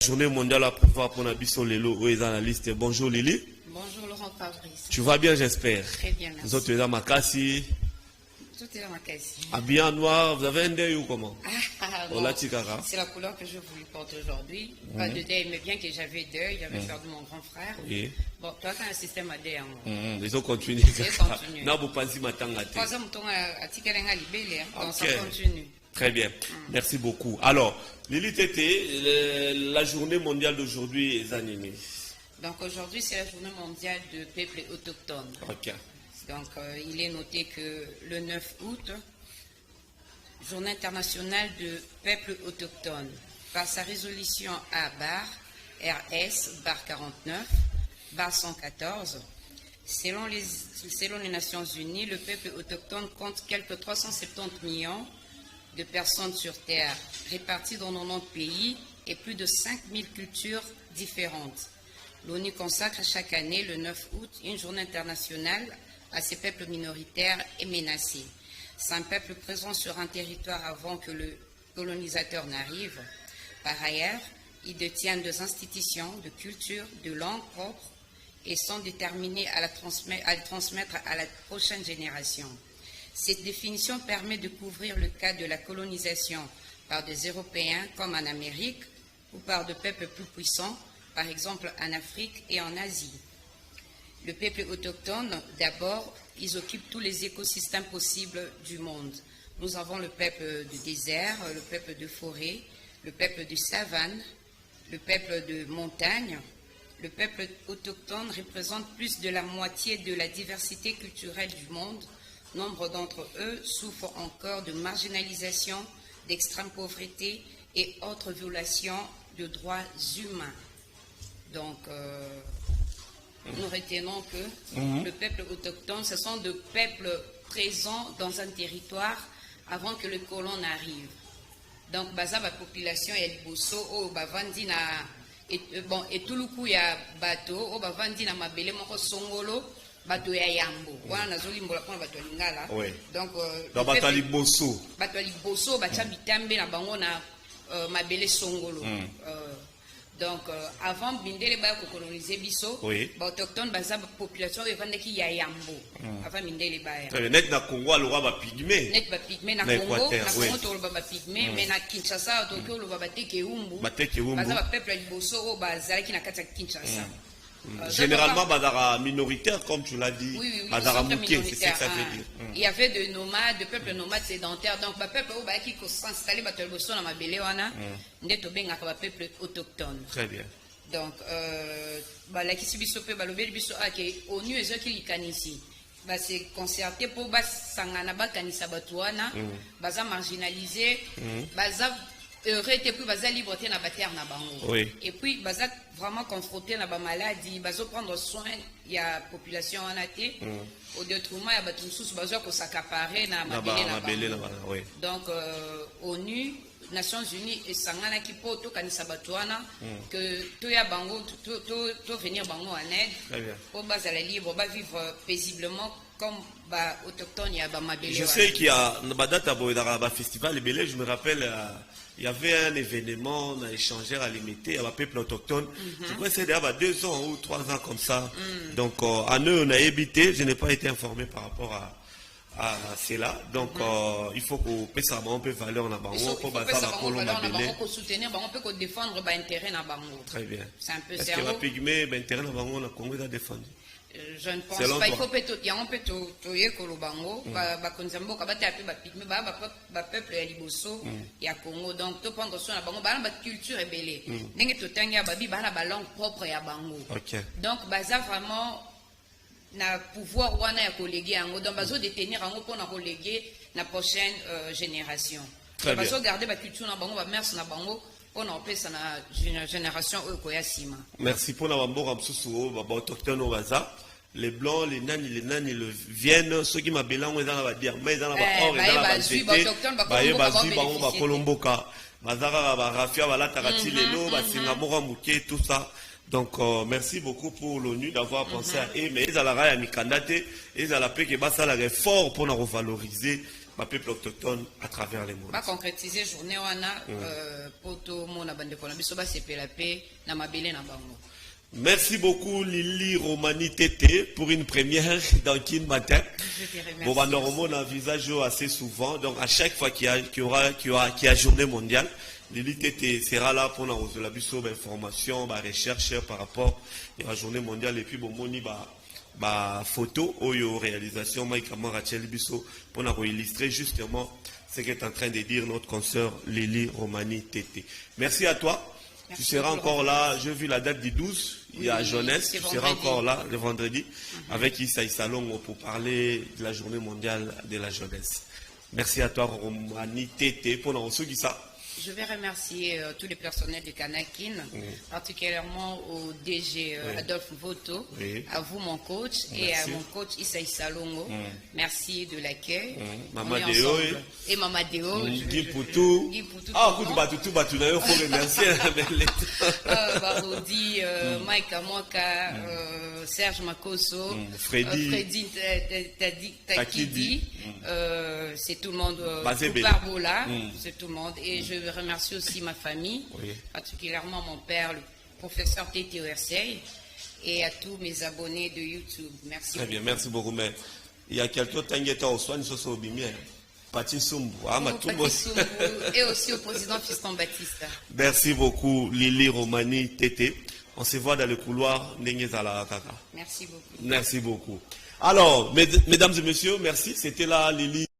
Journée mondiale à prévoir pour Nabiso Lelo, où est dans la liste. Bonjour Lili. Bonjour Laurent Fabrice. Tu vas bien, j'espère. Très bien, merci. Nous autres, tu es dans Makassi. Tout est dans ma case. Habillé en noir, vous avez un deuil ou comment? Non, c'est la couleur que je voulais porter aujourd'hui. Pas de deuil, mais bien que j'avais deuil, j'avais perdu mon grand frère. Oui. Bon, toi, tu as un système à deuil. Ils ont continué. Non, vous pensez maintenant à tes. Donc ça continue. Très bien. Merci beaucoup. Alors, Lili Tété, la journée mondiale d'aujourd'hui est animée. Donc aujourd'hui, c'est la journée mondiale de peuples autochtones. Ok. Donc il est noté que le 9 août, journée internationale de peuples autochtones, par sa résolution A/RS 49 114, selon les Nations Unies, le peuple autochtone compte quelques 370 millions de personnes sur Terre, réparties dans 90 pays et plus de 5000 cultures différentes. L'ONU consacre chaque année, le 9 août, une journée internationale à ces peuples minoritaires et menacés. C'est un peuple présent sur un territoire avant que le colonisateur n'arrive. Par ailleurs, ils détiennent des institutions, de culture, de langue propre et sont déterminés à le transmettre à la prochaine génération. Cette définition permet de couvrir le cas de la colonisation par des Européens comme en Amérique ou par de peuples plus puissants, par exemple en Afrique et en Asie. Le peuple autochtone, d'abord, ils occupent tous les écosystèmes possibles du monde. Nous avons le peuple du désert, le peuple de forêt, le peuple de savane, le peuple de montagne. Le peuple autochtone représente plus de la moitié de la diversité culturelle du monde. Nombre d'entre eux souffrent encore de marginalisation, d'extrême pauvreté et autres violations de droits humains. Donc, nous retenons que le peuple autochtone, ce sont des peuples présents dans un territoire avant que le colon n'arrive. Donc, baza la population ya liboso o bavandi na bon etuluku ya bato o bavandi na mabele moko songolo bato ya yambo wana nazolimbola pona bato lingala. Donc bato liboso bacha bitambe na bango na mabele songolo. Donc, avant Bindele ba coloniser biso, ba autochtone baza population evandaki ya yambo. Avant Bindele ba. Net na Congo alora ba pygmée. Net ba pygmée na Congo, na Congo to ba pygmée, mais na Kinshasa to lo ba teke umbu. Baza ba peuple liboso o bazalaki na kati ya Kinshasa. Généralement, Badara minoritaire, comme tu l'as dit, Badara Mouké, c'est ça que ça veut dire. Il y avait de nomades, de peuples nomades sédentaires. Donc, le peuple qui s'installe dans le peuple autochtone. Très bien. Donc, la Kisibisope, ONU c'est concerté pour Sangana Kanisa Batouana, Baza marginalisé, Baza heureux plus baza liberté na terre na bango. Et puis baza vraiment confronté na ba maladie, bazo prendre soin ya population en athée au détriment ya batu sous bazo ko s'accaparer na mabele na bango. Donc ONU, Nations Unies et sangana ki poto kanisa batuana que to ya bango to venir bango en aide pour baza la libre, ba vivre paisiblement comme ba autochtone ya ba mabele. Je sais qu'il y a ba date à festival Belé, je me rappelle il y avait un événement, on a échangé à l'imité, à la peuple autochtone. Je crois que c'est déjà 2 ans ou 3 ans comme ça. Donc, à nous, on a habité. Je n'ai pas été informé par rapport à cela. Donc, il faut qu'on puisse avoir un peu de valeur dans le bango. Pour soutenir, on peut défendre l'intérêt dans le bango. Très bien. C'est un peu est-ce que la pygmée, l'intérêt dans le bango, on a Congo a défendu? Je ne pense pas. Il faut peut-être y a un peu de Kolobango, Bakonzambo, Kabata, Pygmée, peuple ya liboso, ya Congo. Donc, tout prendre soin de bango, la culture est belle. N'est-ce pas tout babi, la langue propre ya bango. Donc, baza vraiment na pouvoir wana ya colléguer ango. Donc, bazo détenir ango pour na colléguer la prochaine génération. Bazo garder la culture na bango, ba mers na bango. On a fait la génération Okoyasima. Merci pour la bambo ramsusu ba autochtone au baza. Les blancs, les nani le viennent ceux qui m'appellent on est dans la dire mais dans la or et dans la bazité bazu bango ba kolomboka bazara ba rafia ba la tarati lelo ba singapore muke tout ça. Donc merci beaucoup pour l'ONU d'avoir pensé à eux mais ils à la raya mikandate ils à la paix que basa la fort pour nous revaloriser le peuple autochtone à travers le monde. Ba concrétiser journée wana poto mona bande ko na biso ba sepela pe na mabele na bango. Merci beaucoup Lili Romani Tété pour une première dans Kin Matin. Bon, on a un visage assez souvent, donc à chaque fois qu'il y a journée mondiale, Lili Tété sera là pour nous donner des informations, des recherches par rapport à la journée mondiale et puis bon, moni photo ou réalisation, pour nous illustrer justement ce qu'est en train de dire notre consoeur Lili Romani Tété. Merci à toi. Merci, tu seras encore là, j'ai vu la date du 12, il y a jeunesse, tu seras encore là le vendredi avec Issa Salongo pour parler de la journée mondiale de la jeunesse. Merci à toi Romani Tété pour nous qui ça. Je vais remercier tous les personnels du Kanakin, particulièrement au DG Adolphe Voto, à vous mon coach et à mon coach Issa Salongo. Merci de l'accueil. Maman Deo et Maman Deo. Guy Poutou. Ah, Poutou, il faut remercier. Barodi, Mike Amoka, Serge Makoso, Freddy Takidi, c'est tout le monde, Barbola, c'est tout le monde. Et je remercie aussi ma famille, particulièrement mon père, le professeur Tété Orsay, et à tous mes abonnés de YouTube. Merci. Très bien, merci beaucoup. Mais il y a quelqu'un qui est au soin, il au bimien. Pati Sumbu. Et aussi au président Fiston Baptiste. Merci beaucoup, Lili Romani Tété. On se voit dans le couloir. Merci beaucoup. Merci beaucoup. Alors, mesdames et messieurs, merci. C'était là Lili.